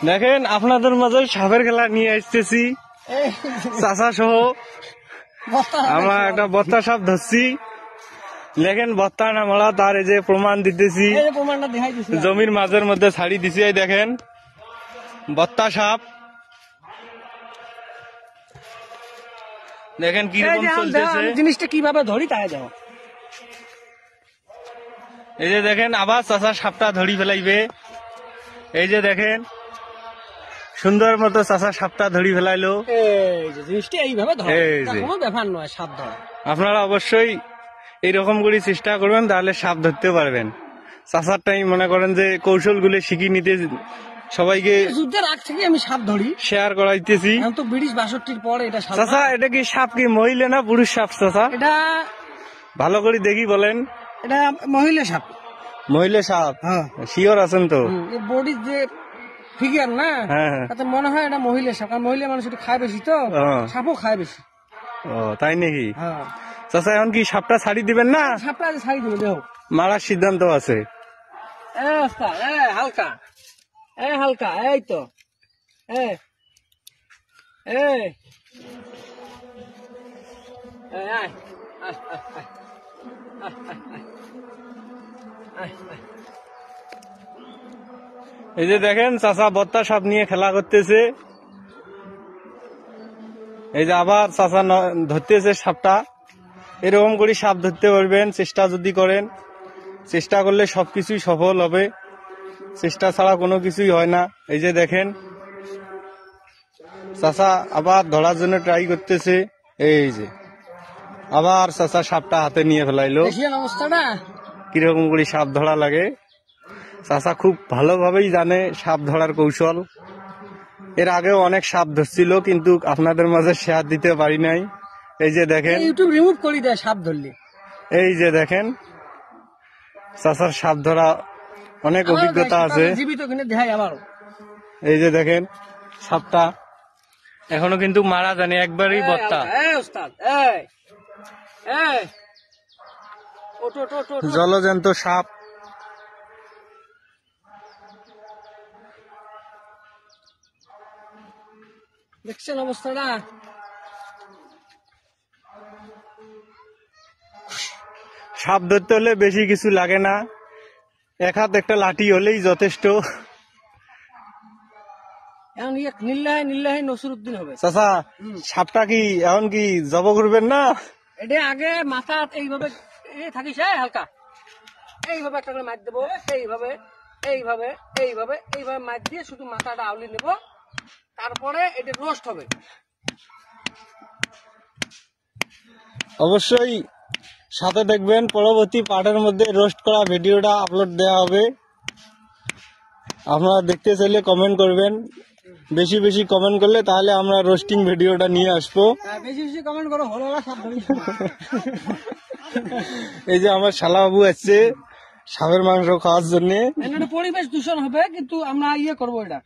দেখেন আপনাদের মাঝে সাপের খেলা নিয়ে আসতেছি চাচা সহ। আমরা একটা বত্তা সাপ ধরছি, দেখেন বত্তা না মারা তার এই যে প্রমাণ দিতেছি, জমির মাঝের মধ্যে ছাড়ি দিছি। এই দেখেন বত্তা সাপ, দেখেন কিরকম চলতেছে জিনিসটা কিভাবে ধরি তাই যাও। এই যে দেখেন আবার চাচা সাপটা ধরি ফেলাইবে। এই যে দেখেন সুন্দর মতো চাচা সাপটা ধরি ফেলাইলো। জিনিসটা এইভাবে কোনো ব্যাপার নয় সাপ ধরা। আপনারা অবশ্যই এইরকম করে চেষ্টা করবেন, তাহলে সাপ ধরতে পারবেন। চাচারটাই মনে করেন যে কৌশল গুলো শিখিয়ে নিতে সবাইকে যুদ্ধের আগ থেকে আমি সাপ ধরি, শেয়ার করাইতেছি। তো ব্রিটিশ 62-র পরে এটা সাপ। চাচা এটা কি সাপ কি মহিলা না পুরুষ সাপ চাচা? এটা ভালো করে দেখি বলেন। এটা মহিলা সাপ। মহিলা সাপ? শিওর আছেন তো? বডির যে ফিগার না, তাতে মনে হয় এটা মহিলা সাপ, কারণ মহিলা মানুষ এটা খায় বেশি, তো সাপও খায় বেশি। ও তাই নাকি? চাচা এখন কি সাপটা ছাড়ি দিবেন না? সাপটা ছাড়ি দিবেন, দেখো মারার সিদ্ধান্ত আছে। হালকা হালকা, এই তো এই যে দেখেন চাচা বত্তা সাপ নিয়ে খেলা করতেছে। এই যে আবার চাচা ধরতেছে সাপটা। এরকম করে সাপ ধরতে পারবেন চেষ্টা যদি করেন। চেষ্টা করলে সবকিছুই সফল হবে, চেষ্টা ছাড়া কোনো কিছুই হয় না। এই যে দেখেন চাচা আবার ধরার জন্য ট্রাই করতেছে। এই যে আবার চাচা সাপটা হাতে নিয়ে ফেলাইলো। অবস্থাটা কিরকম করে সাপ ধরা লাগে। চাচা খুব ভালোভাবেই জানে সাপ ধরার কৌশল। এর আগেও অনেক সাপ ধরছিল, কিন্তু আপনাদের মাঝে শেয়ার দিতে পারি নাই। এই যে দেখেন ইউটিউব রিমুভ করে দেয় সাপ ধরলে। এই যে দেখেন চাচার সাপ ধরা অনেক অভিজ্ঞতা আছে। এই যে দেখেন সাপটা এখনো কিন্তু মারা জানি একবারই বত্তা। জলজন্ত সাপ। দেখছেন অবস্থাটা? সাপ ধরতে হলে বেশি কিছু লাগে না, এক হাত একটা লাঠি হলেই যথেষ্ট। এখন নিল্লাহে নসরুদ্দিন হবে। চাচা সাপটা কি এখন কি জব করবেন না? এটা আগে মাথা এইভাবে থাকিস, হালকা এইভাবে একটা করে মার দেবো, এইভাবে এইভাবে এইভাবে এইভাবে মার দিয়ে শুধু মাথাটা আউলি নেব, তারপরে এটা রোস্ট হবে। অবশ্যই সাথে দেখবেন, পরবর্তী পার্টের মধ্যে রোস্ট করা ভিডিওটা আপলোড দেওয়া হবে। আপনারা দেখতে চাইলে কমেন্ট করবেন, বেশি বেশি কমেন্ট করলে তাহলে আমরা রোস্টিং ভিডিওটা নিয়ে আসবো। বেশি বেশি কমেন্ট করো, হলো না সব। এই যে আমার শালাবাবু আসছে সাপের মাংস খাওয়ার জন্য। পরিবেশ দূষণ হবে, কিন্তু আমরা করবো এটা।